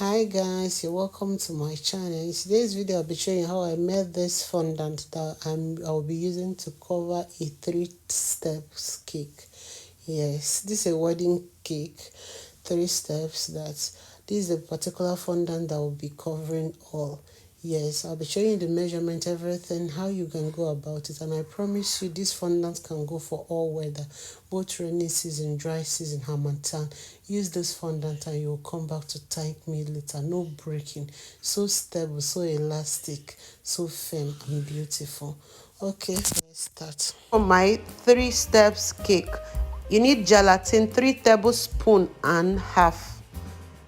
Hi guys, you're welcome to my channel. In today's video, I'll be showing you how I made this fondant that I'll be using to cover a 3 steps cake. Yes, this is a wedding cake, 3 steps. This is a particular fondant that will be covering all. Yes, I'll be showing you the measurement, everything, how you can go about it. And I promise you, this fondant can go for all weather, both rainy season, dry season, harmattan. Use this fondant and you'll come back to thank me later. No breaking. So stable, so elastic, so firm and beautiful. Okay, let's start. For my 3 steps cake, you need gelatin 3 tablespoons and half.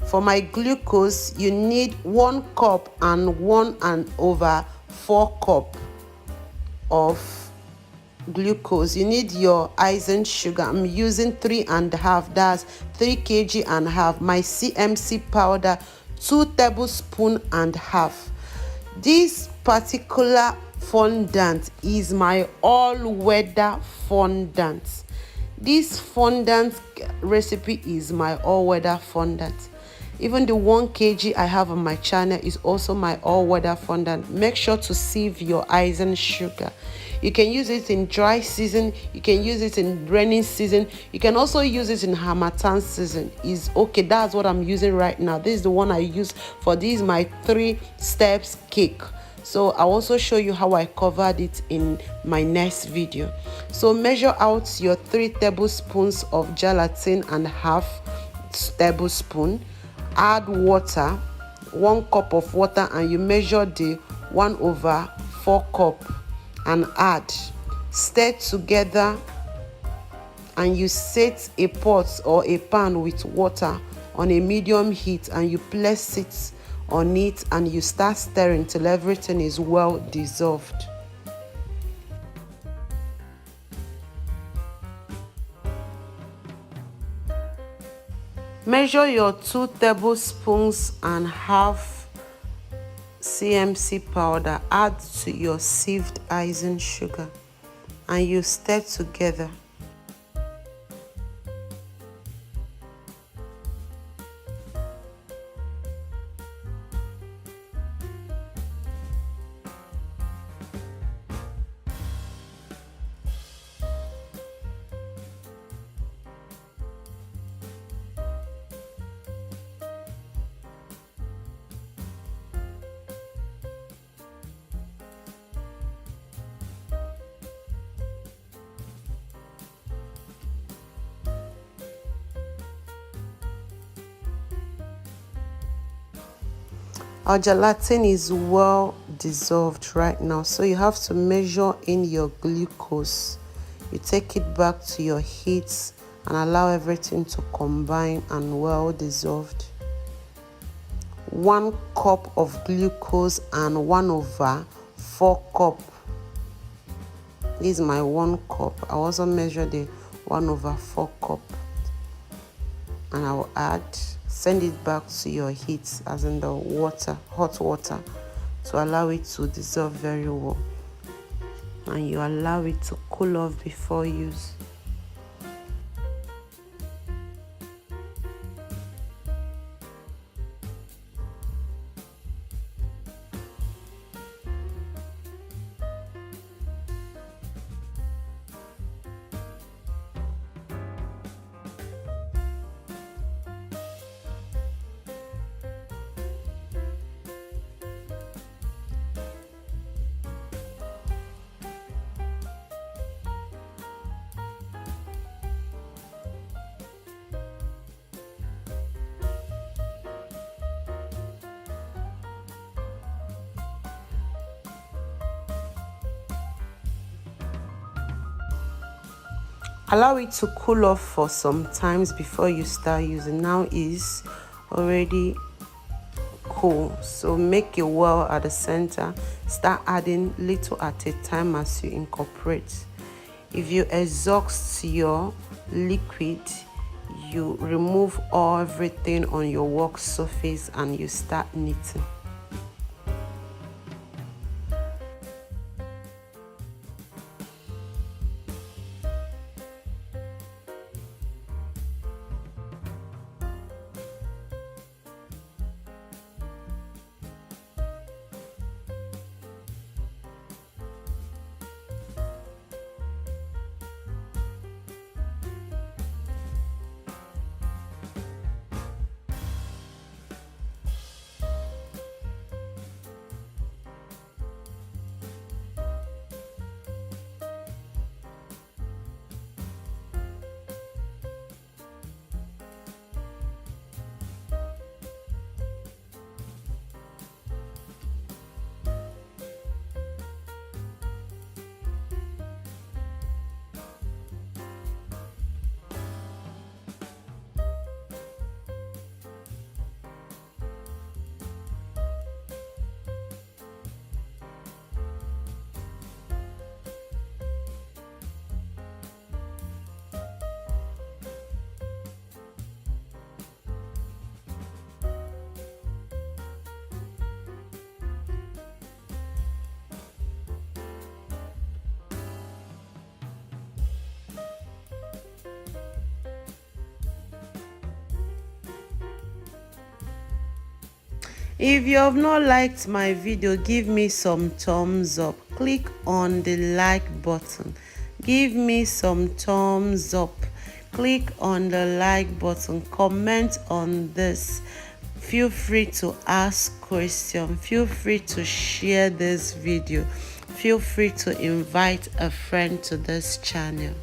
For my glucose, you need 1 cup and 1/4 cup of glucose. You need your icing sugar. I'm using 3.5, that's 3 kg and a half. My CMC powder, 2 tablespoons and half. This particular fondant is my all-weather fondant. This fondant recipe is my all-weather fondant. Even the 1 kg I have on my channel is also my all-weather fondant. Make sure to sieve your icing sugar. You can use it in dry season, you can use it in rainy season, you can also use it in harmattan season. Is okay. That's what I'm using right now. This is the one I use for this my 3 steps cake. So I'll also show you how I covered it in my next video. So measure out your 3 tablespoons of gelatin and half tablespoon. Add water, 1 cup of water, and you measure the 1/4 cup and add. Stir together and you set a pot or a pan with water on a medium heat and you place it on it and you start stirring till everything is well dissolved. Measure your 2 tablespoons and half CMC powder, add to your sieved icing sugar and you stir together. Our gelatin is well dissolved right now, so you have to measure in your glucose. You take it back to your heat and allow everything to combine and well dissolved. 1 cup of glucose and 1/4 cup. This is my 1 cup. I also measure the 1/4 cup and I will add. Send it back to your heat, as in the water, hot water, to allow it to dissolve very well, and you allow it to cool off before use. Allow it to cool off for some times before you start using. Now is already cool, so make a well at the center. Start adding little at a time as you incorporate. If you exhaust your liquid, you remove everything on your work surface and you start kneading. If you have not liked my video, give me some thumbs up. Click on the like button. Give me some thumbs up. Click on the like button. Comment on this. Feel free to ask questions. Feel free to share this video. Feel free to invite a friend to this channel.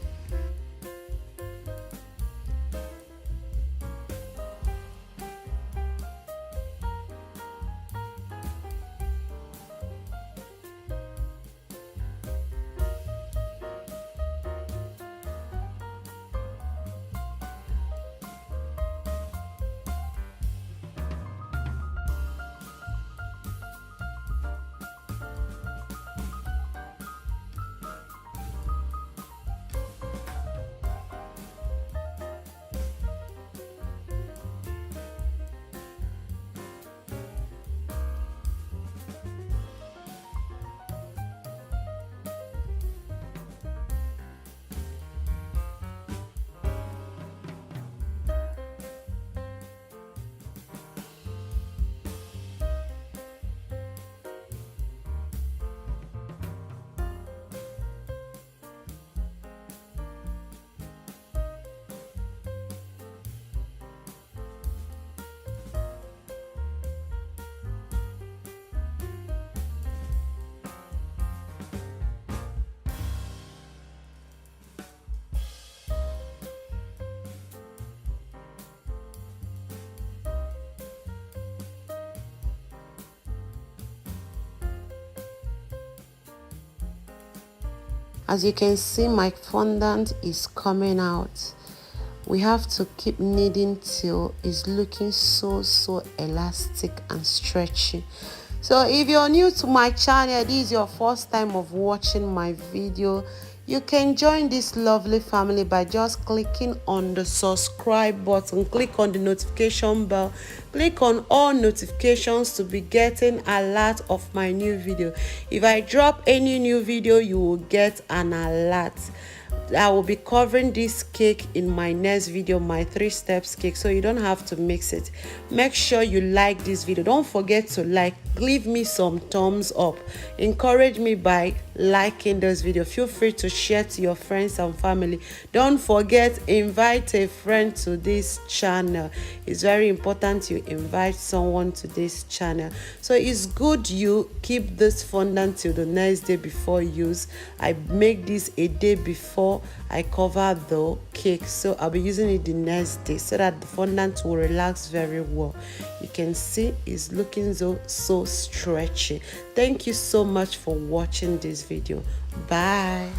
As you can see, my fondant is coming out. We have to keep kneading till it's looking so elastic and stretchy. So if you're new to my channel, this is your first time of watching my video, you can join this lovely family by just clicking on the subscribe button. Click on the notification bell. Click on all notifications to be getting alert of my new video. If I drop any new video, you will get an alert. I will be covering this cake in my next video, my 3 steps cake, so you don't have to mix it. Make sure you like this video. Don't forget to like. Leave me some thumbs up. Encourage me by liking this video. Feel free to share to your friends and family. Don't forget, invite a friend to this channel. It's very important you invite someone to this channel. So it's good you keep this fondant till the next day before use. I make this a day before I cover the cake, so I'll be using it the next day so that the fondant will relax very well. You can see it's looking so stretchy. Thank you so much for watching this video. Bye.